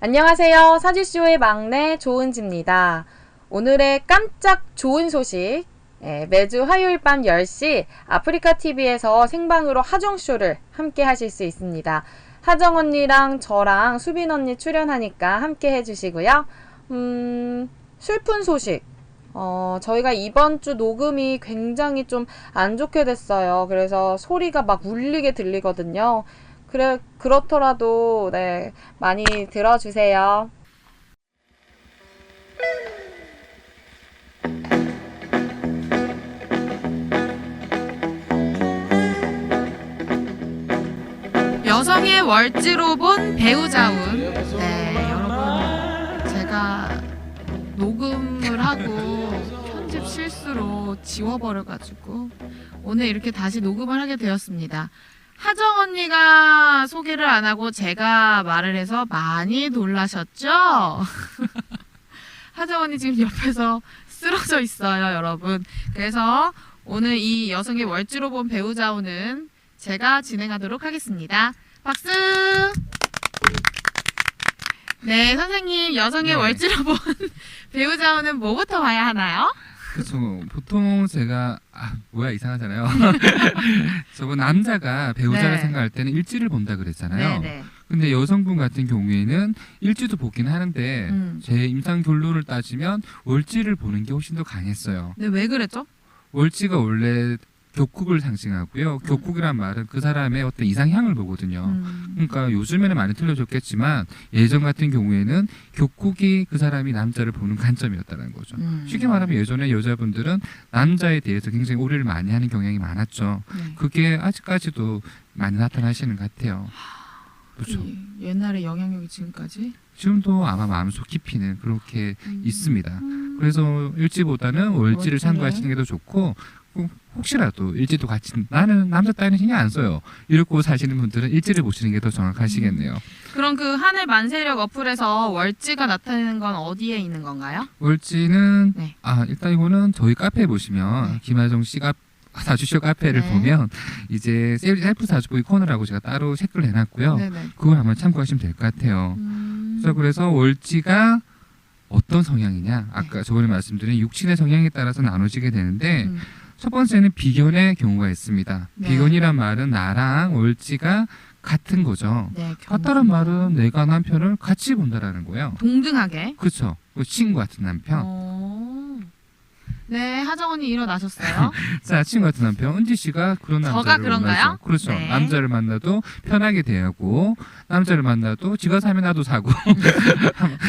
안녕하세요. 사지쇼의 막내 조은지입니다. 오늘의 깜짝 좋은 소식. 매주 화요일 밤 10시 아프리카TV에서 생방으로 하정쇼를 함께 하실 수 있습니다. 하정 언니랑 저랑 수빈 언니 출연하니까 함께 해주시고요. 슬픈 소식. 저희가 이번 주 녹음이 굉장히 좀 안 좋게 됐어요. 그래서 소리가 막 울리게 들리거든요. 그렇더라도, 네, 많이 들어주세요. 여성의 월지로 본 배우자운. 네, 여러분, 제가 녹음을 하고 편집 실수로 지워버려가지고 오늘 이렇게 다시 녹음을 하게 되었습니다. 하정 언니가 소개를 안 하고 제가 말을 해서 많이 놀라셨죠? 하정 언니 지금 옆에서 쓰러져 있어요, 여러분. 그래서 오늘 이 여성의 월지로 본 배우자운은 제가 진행하도록 하겠습니다. 박수! 네, 선생님, 여성의 월지로 본 배우자운은 뭐부터 봐야 하나요? 그렇죠. 보통 제가 뭐야 이상하잖아요. 저거 남자가 배우자를 네. 생각할 때는 일지를 본다 그랬잖아요. 네네. 근데 여성분 같은 경우에는 일지도 보긴 하는데 제 임상 결론을 따지면 월지를 보는 게 훨씬 더 강했어요. 네, 왜 그랬죠? 월지가 원래 교국을 상징하고요. 교국이란 말은 그 사람의 어떤 이상향을 보거든요. 그러니까 요즘에는 많이 틀려졌겠지만 예전 같은 경우에는 교국이 그 사람이 남자를 보는 관점이었다는 거죠. 쉽게 말하면 예전에 여자분들은 남자에 대해서 굉장히 오해를 많이 하는 경향이 많았죠. 네. 그게 아직까지도 많이 나타나시는 것 같아요. 그렇죠. 옛날의 영향력이 지금까지? 지금도 아마 마음속 깊이는 그렇게 있습니다. 그래서 일지보다는 월지를 참고하시는 게 더 좋고, 혹시라도 일지도 같이 나는 남자 따위는 신경 안 써요 이러고 사시는 분들은 일지를 보시는 게 더 정확하시겠네요. 그럼 그 하늘 만세력 어플에서 월지가 나타내는 건 어디에 있는 건가요? 월지는 네. 일단 이거는 저희 카페에 보시면 김하정 씨가 사주쇼 카페를 네. 보면 이제 셀프 사주보기 코너라고 제가 따로 체크를 해놨고요. 네네. 그걸 한번 참고하시면 될 것 같아요. 그래서 월지가 어떤 성향이냐, 아까 저번에 말씀드린 육친의 성향에 따라서 나눠지게 되는데 첫 번째는 비견의 경우가 있습니다. 네. 비견이란 말은 나랑 월지가 같은 거죠. 네, 같다는 말은 내가 남편을 같이 본다라는 거예요. 동등하게. 그렇죠. 친구 같은 남편. 네, 하정 언니 일어나셨어요? 자, 친구 같은 남편. 은지 씨가 그런 저가 남자를 그런가요? 원하죠. 그렇죠. 네. 남자를 만나도 편하게 대하고, 남자를 만나도 지가 사면 나도 사고.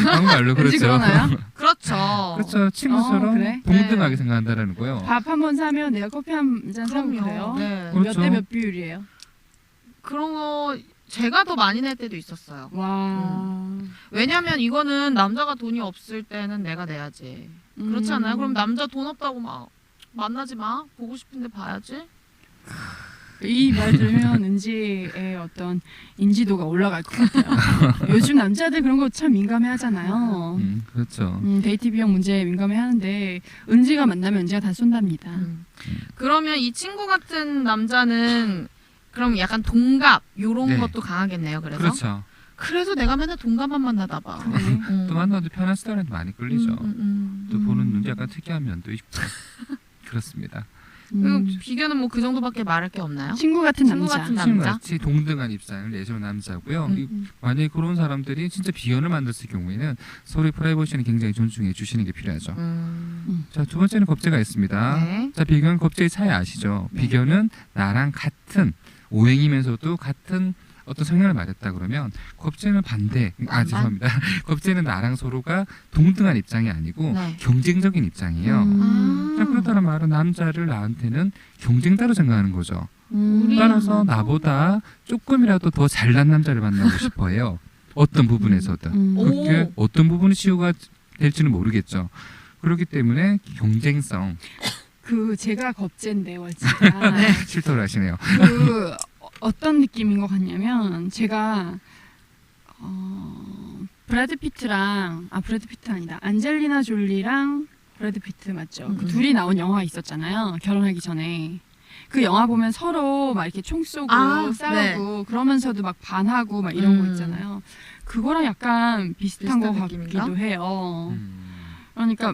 막말로 왠지 그렇죠. 그러나요? 그렇죠. 그렇죠. 친구처럼 그래? 동등하게 네. 생각한다라는 거예요. 밥 한 번 사면 내가 커피 한 잔 사면 그래요? 네. 그렇죠. 몇 대 몇 비율이에요? 그런 거 제가 더 많이 낼 때도 있었어요. 와. 왜냐면 이거는 남자가 돈이 없을 때는 내가 내야지. 그렇지 않아요? 그럼 남자 돈 없다고 막 만나지 마. 보고 싶은데 봐야지. 이 말 들으면 은지의 어떤 인지도가 올라갈 것 같아요. 요즘 남자들 그런 거 참 민감해하잖아요. 그렇죠. 데이트 비용 문제에 민감해하는데 은지가 만나면 은지가 다 쏜답니다. 그러면 이 친구 같은 남자는 그럼 약간 동갑 요런 네. 것도 강하겠네요. 그래서 그렇죠. 그래서 내가 맨날 동갑만 만나다 봐. 그러네. 또 만나도 편한 스타일한테 많이 끌리죠. 또 보는 눈이 약간 특이한 면도 있고. 그렇습니다. 비교는 뭐 그 정도밖에 말할 게 없나요? 친구 같은 친구 남자. 같은 남자. 친구같이 동등한 입장을 내세운 남자고요. 만약에 그런 사람들이 진짜 비견을 만들었을 경우에는 서로의 프라이버시는 굉장히 존중해 주시는 게 필요하죠. 자, 두 번째는 겁재가 있습니다. 네. 자, 비견 겁재의 차이 아시죠? 네. 비견은 나랑 같은 오행이면서도 같은 어떤 성향을 말했다 그러면 겁재는 반대. 죄송합니다. 겁재는 나랑 서로가 동등한 입장이 아니고 네. 경쟁적인 입장이에요. 자, 그렇다는 말은 남자를 나한테는 경쟁자로 생각하는 거죠. 따라서 나보다 조금이라도 더 잘난 남자를 만나고 싶어해요. 어떤 부분에서든. 그게 어떤 부분이 치유가 될지는 모르겠죠. 그렇기 때문에 경쟁성. 제가 겁재인데 월지가. 실토를 하시네요. 어떤 느낌인 것 같냐면 제가 브래드 피트랑 브래드 피트 아니다 안젤리나 졸리랑 브래드 피트 맞죠? 그 둘이 나온 영화가 있었잖아요. 결혼하기 전에 그 영화 보면 서로 막 이렇게 총 쏘고 싸우고 네. 그러면서도 막 반하고 막 이런 거 있잖아요. 그거랑 약간 비슷한 것 비슷한 느낌인가? 같기도 해요. 음. 그러니까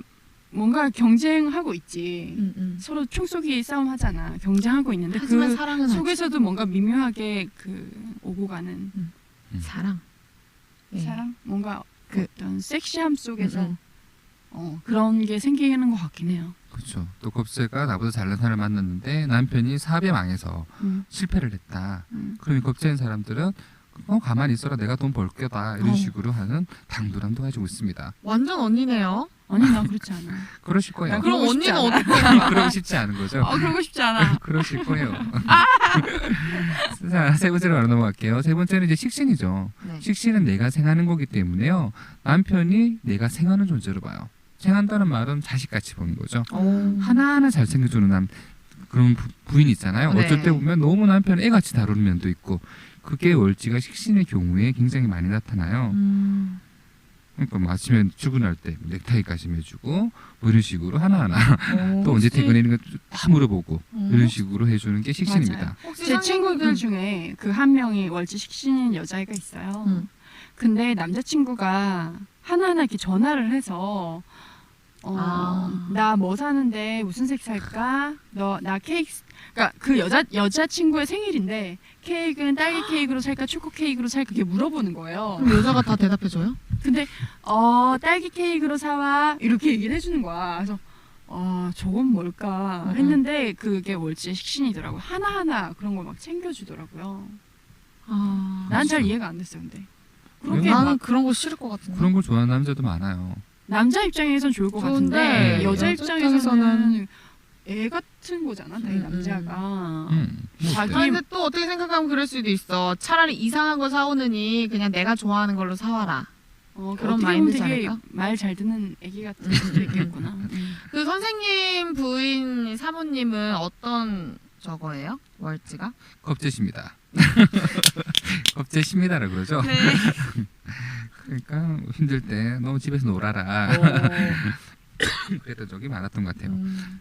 뭔가 경쟁하고 있지. 음. 서로 총쏘기 싸움 하잖아. 경쟁하고 있는데 하지만 그 사랑은 속에서도 뭔가 미묘하게 그 오고 가는 아직 사랑. 예. 사랑? 뭔가 그- 어떤 섹시함 속에서 음. 그런 게 생기는 것 같긴 해요. 그렇죠. 또 겁재가 나보다 잘난 사람을 만났는데 남편이 사업에 망해서 음. 실패를 했다. 음. 그러면 겁재인 사람들은 가만히 있어라 내가 돈 벌 거다 이런 어. 식으로 하는 당돌함도 가지고 있습니다. 완전 언니네요. 아니 나 그렇지 않아. 그러실 거예요. 난 그럼 그러고 싶지 언니는 않아. 어떻게? 그러고 싶지 않은 거죠. 그러고 싶지 않아. 그러실 거예요. 자, 세 번째로 바로 넘어갈게요. 세 번째는 이제 식신이죠. 네. 식신은 내가 생하는 거기 때문에요. 남편이 내가 생하는 존재로 봐요. 생한다는 말은 자식같이 보는 거죠. 오. 하나하나 잘 챙겨주는 그런 부인 있잖아요. 네. 어쩔 때 보면 너무 남편 애같이 다루는 면도 있고 그게 월지가 식신의 경우에 굉장히 많이 나타나요. 그러니까 뭐 아침에 출근할 때 넥타이까지 매주고 뭐 이런 식으로 하나하나 또 언제 퇴근해 이런 거 다 물어보고 이런 식으로 해주는 게 식신입니다. 맞아요. 혹시 제 친구들 중에 그 한 명이 월지 식신인 여자애가 있어요. 음. 근데 남자친구가 하나하나 이렇게 전화를 해서 나 뭐 사는데 무슨 색 살까? 나 케이크 그러니까 그 여자친구의 생일인데 케이크는 딸기 케이크로 살까 초코 케이크로 살까 이렇게 물어보는 거예요. 그럼 여자가 다 대답해줘요? 근데 딸기 케이크로 사와 이렇게 얘기를 해주는 거야. 그래서 저건 뭘까 했는데 그게 월지의 식신이더라고. 하나하나 그런 걸 막 챙겨주더라고요. 난 잘 그렇죠. 이해가 안 됐어 근데. 그렇게 나는 막 그런 거 싫을 것 같은데. 그런 걸 좋아하는 남자도 많아요. 남자 입장에선 좋을 것 좋은데 같은데 여자 여자 입장에서는 애 같은 거잖아. 이 남자가. 뭐 자기 어때? 근데 또 어떻게 생각하면 그럴 수도 있어. 차라리 이상한 거 사오느니 그냥 내가 좋아하는 걸로 사와라. 그런 그런 마인드 마인드지 되게 않을까? 말 잘 듣는 애기 같은 수도 있겠구나. 그 선생님 부인 사모님은 어떤 저거예요? 월지가? 겁재십니다. 겁재십니다라고 그러죠. 네. 그러니까 힘들 때 너무 집에서 놀아라. 그랬던 적이 많았던 것 같아요.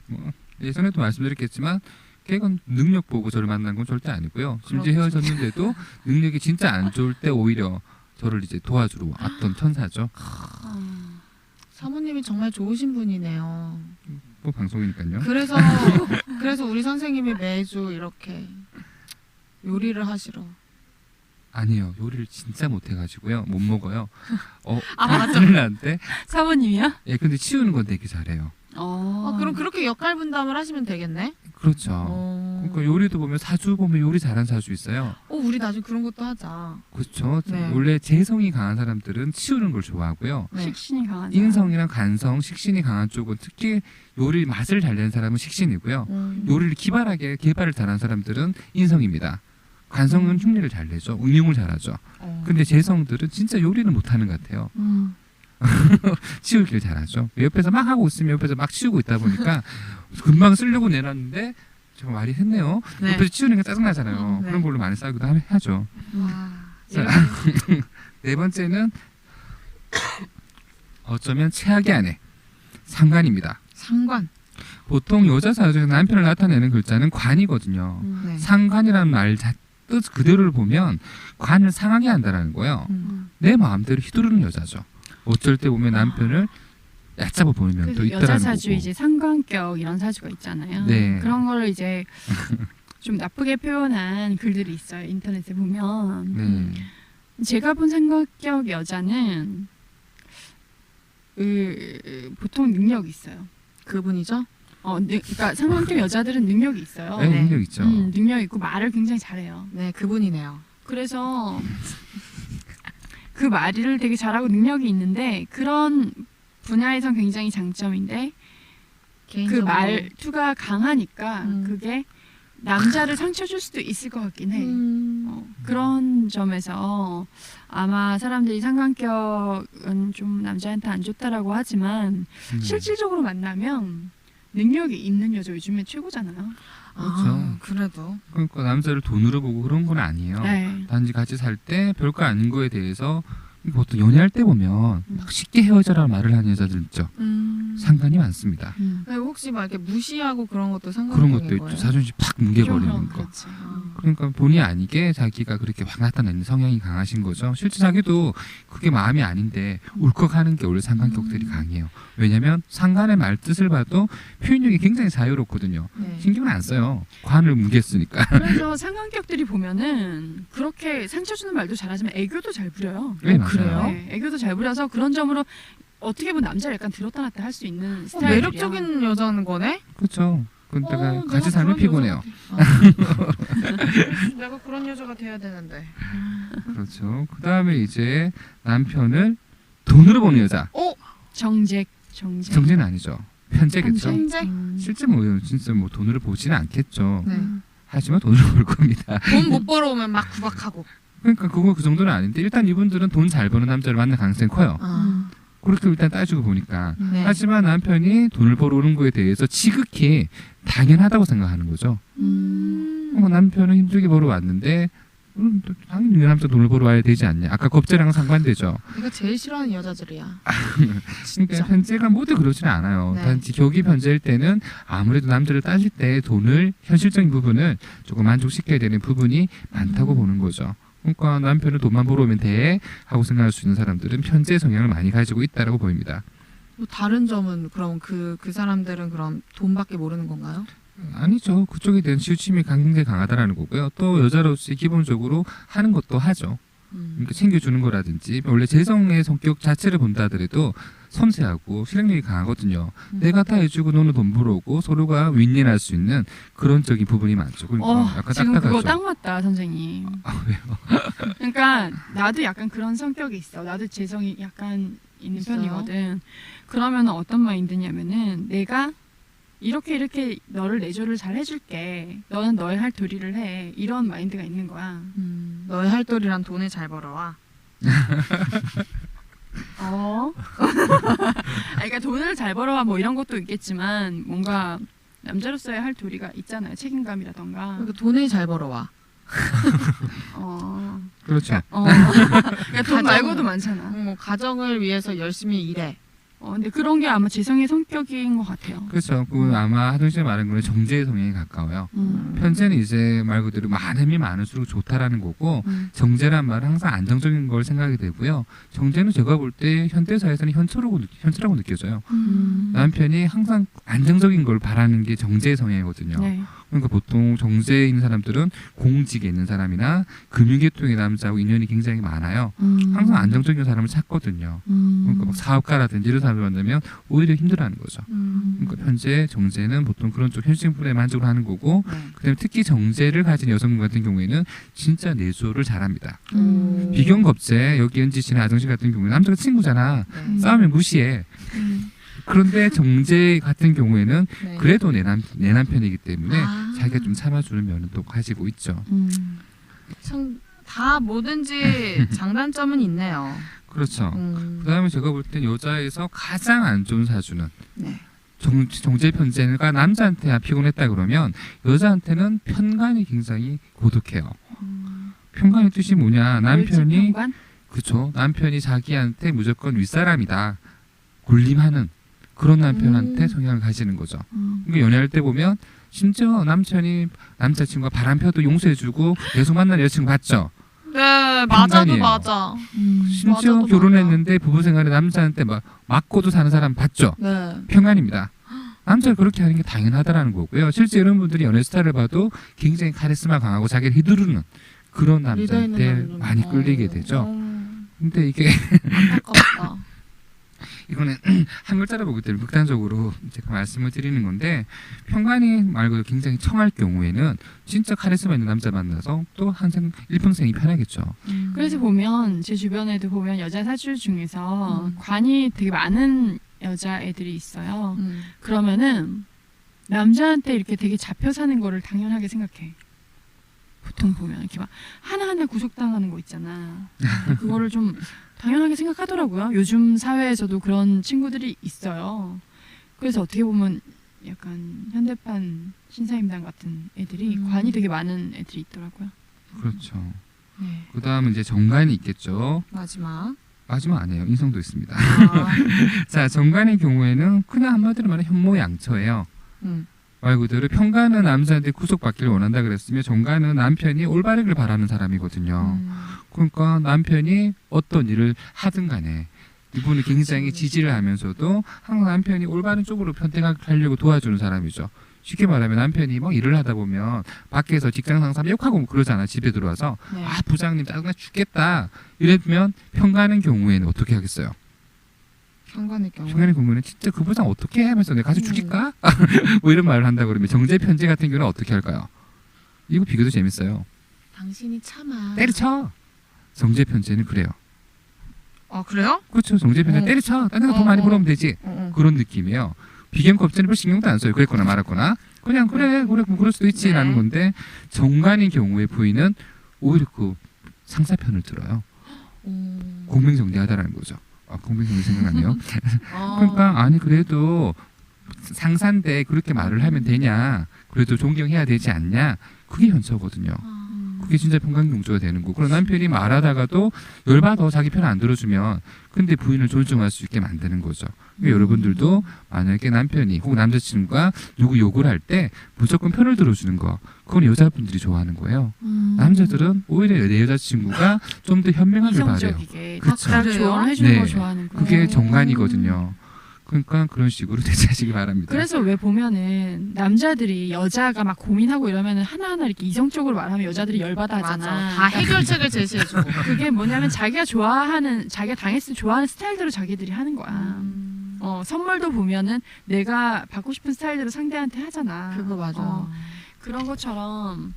뭐 예전에도 말씀드렸겠지만 걔는 능력 보고 저를 만난 건 절대 아니고요. 심지어 그렇죠. 헤어졌는데도 능력이 진짜 안 좋을 때 오히려 저를 이제 도와주러 왔던 천사죠. 사모님이 정말 좋으신 분이네요. 뭐 방송이니까요. 그래서 우리 선생님이 매주 이렇게 요리를 하시러. 아니에요. 요리를 진짜 못해가지고요. 못 먹어요. 맞아. 큰일났는데 사모님이야? 예, 근데 치우는 건 되게 잘해요. 그럼 그렇게 역할 분담을 하시면 되겠네. 그렇죠. 그러니까 요리도 보면 사주 보면 요리 잘하는 사주 있어요. 우리 나중에 그런 것도 하자. 그렇죠. 네. 원래 재성이 강한 사람들은 치우는 걸 좋아하고요. 네. 식신이 강한 사람. 인성이랑 간성, 식신이 강한 쪽은 특히 요리 맛을 잘 내는 사람은 식신이고요. 요리를 개발을 잘하는 사람들은 인성입니다. 간성은 흉내를 잘 내죠. 응용을 잘하죠. 근데 재성들은 진짜 요리는 못하는 것 같아요. 치우기를 잘하죠. 옆에서 막 하고 있으면 옆에서 막 치우고 있다 보니까 금방 쓰려고 내놨는데 좀 말이 했네요. 네. 옆에서 치우는 게 짜증나잖아요. 네. 그런 걸로 많이 싸우기도 하죠. 자, 네 번째는 어쩌면 최악의 아내 상관입니다. 상관. 보통 여자 사주에서 남편을 나타내는 글자는 관이거든요. 네. 상관이라는 말 뜻 그대로를 보면 관을 상하게 한다는 거예요. 내 마음대로 휘두르는 여자죠. 어쩔 때 보면 남편을 얕잡아 보는 면도 그 있다라는 여자 거고. 사주 이제 상관격 이런 사주가 있잖아요. 네. 그런 거를 이제 좀 나쁘게 표현한 글들이 있어요. 인터넷에 보면. 네. 제가 본 상관격 여자는 보통 능력이 있어요. 그분이죠? 그러니까 상관격 여자들은 능력이 있어요. 네, 네. 능력 있죠. 능력 있고 말을 굉장히 잘해요. 네, 그분이네요. 그래서 그 말을 되게 잘하고 능력이 있는데 그런 분야에선 굉장히 장점인데 그 개인적으로. 말투가 강하니까 그게 남자를 상처 줄 수도 있을 것 같긴 해. 그런 점에서 아마 사람들이 상관격은 좀 남자한테 안 좋다라고 하지만 실질적으로 만나면 능력이 있는 여자 요즘에 최고잖아요. 그렇죠. 그래도. 그러니까 남자를 돈으로 보고 그런 건 아니에요. 네. 단지 같이 살 때 별거 아닌 거에 대해서 보통 연애할 때 보면 막 쉽게 헤어져라 말을 하는 여자들 있죠. 상관이 많습니다. 혹시 막 이렇게 무시하고 그런 것도 그런 상관적인 것도 거예요? 있죠. 자존심 팍 뭉개버리는 거. 그렇지. 그러니까 본의 아니게 자기가 그렇게 확 나타내는 성향이 강하신 거죠. 실제 자기도 그게 마음이 아닌데 울컥하는 게 원래 상관격들이 강해요. 왜냐하면 상관의 말 뜻을 봐도 표현력이 굉장히 자유롭거든요. 네. 신경을 안 써요. 관을 뭉갰으니까. 그래서 상관격들이 보면은 그렇게 상처 주는 말도 잘하지만 애교도 잘 부려요. 네, 맞아요. 그래요? 네, 애교도 잘 부려서 그런 점으로 어떻게 보면 남자를 약간 들었다 놨다 할 수 있는 스타일이야. 매력적인 여자는 거네? 그렇죠. 근데가 내가 같이 살면 그런 피곤해요. 내가 그런 여자가 돼야 되는데. 그렇죠. 그 다음에 이제 남편을 돈으로 보는 여자. 정제. 정제는 아니죠. 편제겠죠. 현재? 실제 뭐 진짜 뭐 돈으로 보지는 않겠죠. 네. 하지만 돈으로 볼 겁니다. 돈 못 벌어오면 막 구박하고. 그러니까 그거 그 정도는 아닌데 일단 이분들은 돈 잘 버는 남자를 만날 가능성이 커요. 아. 그렇게 일단 따지고 보니까. 네. 하지만 남편이 돈을 벌어오는 거에 대해서 지극히 당연하다고 생각하는 거죠. 남편은 힘들게 벌어왔는데 당연히 이 남자 돈을 벌어와야 되지 않냐. 아까 겁재랑 상반되죠. 내가 제일 싫어하는 여자들이야. 그러니까 편제가 모두 그러지는 않아요. 네. 단지 격이 편제일 때는 아무래도 남자를 따질 때 돈을 현실적인 부분을 조금 만족시켜야 되는 부분이 많다고 보는 거죠. 그러니까 남편은 돈만 벌어오면 돼 하고 생각할 수 있는 사람들은 편제 성향을 많이 가지고 있다라고 보입니다. 뭐 다른 점은 그럼 그 사람들은 그럼 돈밖에 모르는 건가요? 아니죠. 그쪽에 대한 치우침이 굉장히 강하다라는 거고요. 또 여자로서 기본적으로 하는 것도 하죠. 그러니까 챙겨주는 거라든지 원래 재성의 성격 자체를 본다 하더라도 섬세하고 실행력이 강하거든요. 내가 다 해주고 너는 돈 벌어오고 서로가 윈윈할 수 있는 그런 적인 부분이 많죠. 그러니까 약간 지금 딱딱하죠. 그거 딱 맞다 선생님. 왜요? 그러니까 나도 약간 그런 성격이 있어. 나도 재성이 약간 있는 있어요? 편이거든. 그러면 어떤 마인드냐면은 내가 이렇게 너를 내조를 잘 해줄게. 너는 너의 할 도리를 해. 이런 마인드가 있는 거야. 너의 할 도리란 돈을 잘 벌어와. 그러니까 돈을 잘 벌어와 뭐 이런 것도 있겠지만 뭔가 남자로서의 할 도리가 있잖아요. 책임감이라던가. 그러니까 돈을 잘 벌어와. 그렇죠. 그러니까 돈 말고도 많잖아. 뭐 가정을 위해서 열심히 일해. 근데 그런 게 아마 재성의 성격인 것 같아요. 그렇죠. 그 아마 하동 씨가 말한 거는 정제의 성향이 가까워요. 편제는 이제 말 그대로 많으면 많을수록 좋다라는 거고 정제란 말은 항상 안정적인 걸 생각이 되고요. 정제는 제가 볼 때 현대사에서는 현처라고 느껴져요. 남편이 항상 안정적인 걸 바라는 게 정제의 성향이거든요. 네. 그러니까 보통 정제에 있는 사람들은 공직에 있는 사람이나 금융계통의 남자하고 인연이 굉장히 많아요. 항상 안정적인 사람을 찾거든요. 그러니까 막 사업가라든지 이런 사람을 만나면 오히려 힘들어하는 거죠. 그러니까 현재 정제는 보통 그런 쪽 현실적인 부분에 만족을 하는 거고, 그다음에 특히 정제를 가진 여성 같은 경우에는 진짜 내조를 잘합니다. 비경겁제 여기 은지 씨나 아정 씨 같은 경우에 남자가 친구잖아. 싸우면 무시해. 그런데 정제 같은 경우에는 네. 그래도 내 남편이기 때문에 자기가 좀 참아주는 면은 또 가지고 있죠. 참 다 뭐든지 장단점은 있네요. 그렇죠. 그다음에 제가 볼 땐 여자에서 가장 안 좋은 사주는 네. 정제 편제가 남자한테 피곤했다 그러면 여자한테는 편간이 굉장히 고독해요. 편간의 뜻이 뭐냐? 남편이 편관? 그렇죠. 남편이 자기한테 무조건 윗사람이다. 군림하는 그런 남편한테 성향을 가지는 거죠. 그러니까 연애할 때 보면 심지어 남자친구가 바람 펴도 용서해주고 계속 만나는 여자친구 봤죠. 네, 맞아도 편간이에요. 맞아. 심지어 맞아도 결혼했는데 부부생활에 남자한테 막 맞고도 사는 사람 봤죠. 네. 평안입니다. 남자가 그렇게 하는 게 당연하다라는 거고요. 실제 이런 분들이 연애 스타일을 봐도 굉장히 카리스마 강하고 자기를 휘두르는 그런 리더 있는 남자한테 남자. 많이 끌리게 되죠. 근데 이게 안타깝다. 이거는 한 글자로 보기 때문에 극단적으로 제가 말씀을 드리는 건데, 평간이 말고 굉장히 청할 경우에는 진짜 카리스마 있는 남자 만나서 또 한생 일평생이 편하겠죠. 그래서 보면 제 주변에도 보면 여자 사주 중에서 관이 되게 많은 여자애들이 있어요. 그러면은 남자한테 이렇게 되게 잡혀 사는 거를 당연하게 생각해. 보통 보면 이렇게 막 하나하나 구속당하는 거 있잖아. 그거를 좀 당연하게 생각하더라고요. 요즘 사회에서도 그런 친구들이 있어요. 그래서 어떻게 보면 약간 현대판 신사임당 같은 애들이 관이 되게 많은 애들이 있더라고요. 그렇죠. 네. 그 다음은 이제 정관이 있겠죠. 마지막. 마지막 아니에요. 인성도 있습니다. 아, 자, 정관의 경우에는 그냥 한마디로 말하면 현모양처예요. 말 그대로 평가는 남자한테 구속받기를 원한다 그랬으면 정가는 남편이 올바르길 바라는 사람이거든요. 그러니까 남편이 어떤 일을 하든 간에 이분은 굉장히 지지를 하면서도 항상 남편이 올바른 쪽으로 선택하려고 도와주는 사람이죠. 쉽게 말하면 남편이 뭐 일을 하다 보면 밖에서 직장 상사면 욕하고 뭐 그러잖아. 집에 들어와서 네. 아 부장님 짜증나 죽겠다 이러면 평가하는 경우에는 어떻게 하겠어요? 평간의 경우. 평가하는 경우는 진짜 그 부장 어떻게 해? 하면서 내가 가서 죽일까? 뭐 이런 말을 한다 그러면 정제 편지 같은 경우는 어떻게 할까요? 이거 비교도 재밌어요. 당신이 참아. 때려쳐. 정제 편지는 그래요. 아 그래요? 그렇죠. 정제 편지 때려쳐. 딴 데가 더 많이 벌어오면 되지. 그런 느낌이에요. 비경 겁제는 별 신경도 안 써요. 그랬거나 말았거나 그냥 그래 뭐 그럴 수도 있지 라는 건데 정관인 경우에 부인은 오히려 그 상사 편을 들어요. 공명정대하다라는 거죠. 아, 공명정대 생각나네요. 그러니까 아니 그래도 상사인데 그렇게 말을 하면 되냐? 그래도 존경해야 되지 않냐? 그게 현처거든요. 그게 진짜 평강경조가 되는 거고. 그런 남편이 말하다가도 열받아 자기 편 안 들어주면 근데 부인을 존중할 수 있게 만드는 거죠. 그러니까 여러분들도 만약에 남편이 혹은 남자친구가 누구 욕을 할 때 무조건 편을 들어주는 거 그건 여자분들이 좋아하는 거예요. 남자들은 오히려 내 여자친구가 좀 더 현명하길 바래요. 이성적이게 그렇죠. 딱 조언을 해주는 네. 걸 좋아하는 거예요. 그게 정관이거든요. 그러니까 그런 식으로 대처하시기 바랍니다. 그래서 왜 보면은 남자들이 여자가 막 고민하고 이러면은 하나하나 이렇게 이성적으로 말하면 여자들이 열받아 하잖아. 맞아. 다 해결책을 제시해주고. 그게 뭐냐면 자기가 당했을 때 좋아하는 스타일대로 자기들이 하는 거야. 선물도 보면은 내가 받고 싶은 스타일대로 상대한테 하잖아. 그거 맞아. 그런 것처럼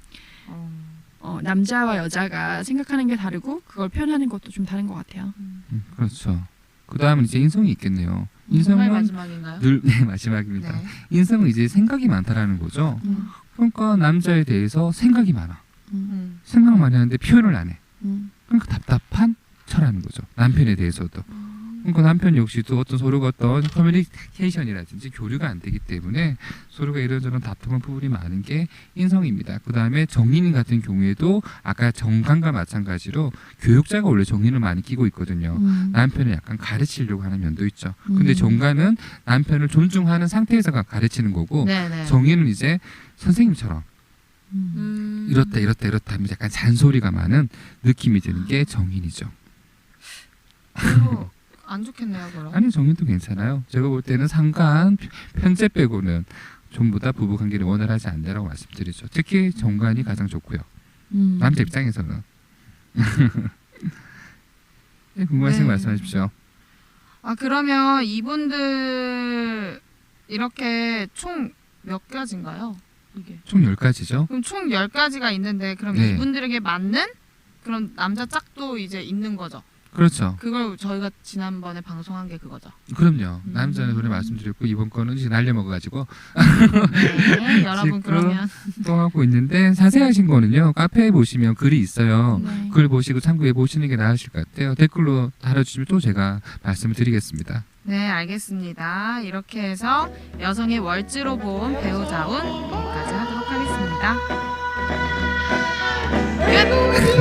남자와 여자가 생각하는 게 다르고 그걸 표현하는 것도 좀 다른 것 같아요. 그렇죠. 그 다음은 이제 인성이 있겠네요. 정말 인성은 마지막인가요? 네, 마지막입니다. 네. 인성은 이제 생각이 많다라는 거죠. 그러니까 남자에 대해서 생각이 많아. 생각 많이 하는데 표현을 안 해. 그러니까 답답한 처라는 거죠. 남편에 대해서도. 그러니까 남편 역시도 어떤 서로가 어떤 커뮤니케이션이라든지 교류가 안 되기 때문에 서로가 이런저런 답답한 부분이 많은 게 인성입니다. 그 다음에 정인 같은 경우에도 아까 정관과 마찬가지로 교육자가 원래 정인을 많이 끼고 있거든요. 남편을 약간 가르치려고 하는 면도 있죠. 근데 정관은 남편을 존중하는 상태에서 가르치는 거고 네네. 정인은 이제 선생님처럼 이렇다 하면서 약간 잔소리가 많은 느낌이 드는 게 정인이죠. 별로 안 좋겠네요, 그럼. 아니 정인도 괜찮아요. 제가 볼 때는 상관, 편제 빼고는 전부 다 부부 관계를 원활하지 않다라고 말씀드리죠. 특히 정관이 가장 좋고요. 남자 입장에서는. 네, 궁금하신 거 말씀하십시오. 아 그러면 이분들 이렇게 총 몇 가지인가요? 이게. 총 10가지죠. 그럼 총 10가지가 있는데 그럼 네. 이분들에게 맞는 그런 남자 짝도 이제 있는 거죠. 그렇죠. 그걸 저희가 지난번에 방송한 게 그거죠. 그럼요. 남자는 전에 말씀드렸고 이번 거는 이제 날려먹어가지고 네, 여러분 지금 그러면 또 하고 있는데 자세하신 거는요. 카페에 보시면 글이 있어요. 네. 글 보시고 참고해 보시는 게 나으실 것 같아요. 댓글로 달아주시면 또 제가 말씀을 드리겠습니다. 네 알겠습니다. 이렇게 해서 여성의 월지로 본 배우자운 여기까지 하도록 하겠습니다. 끝!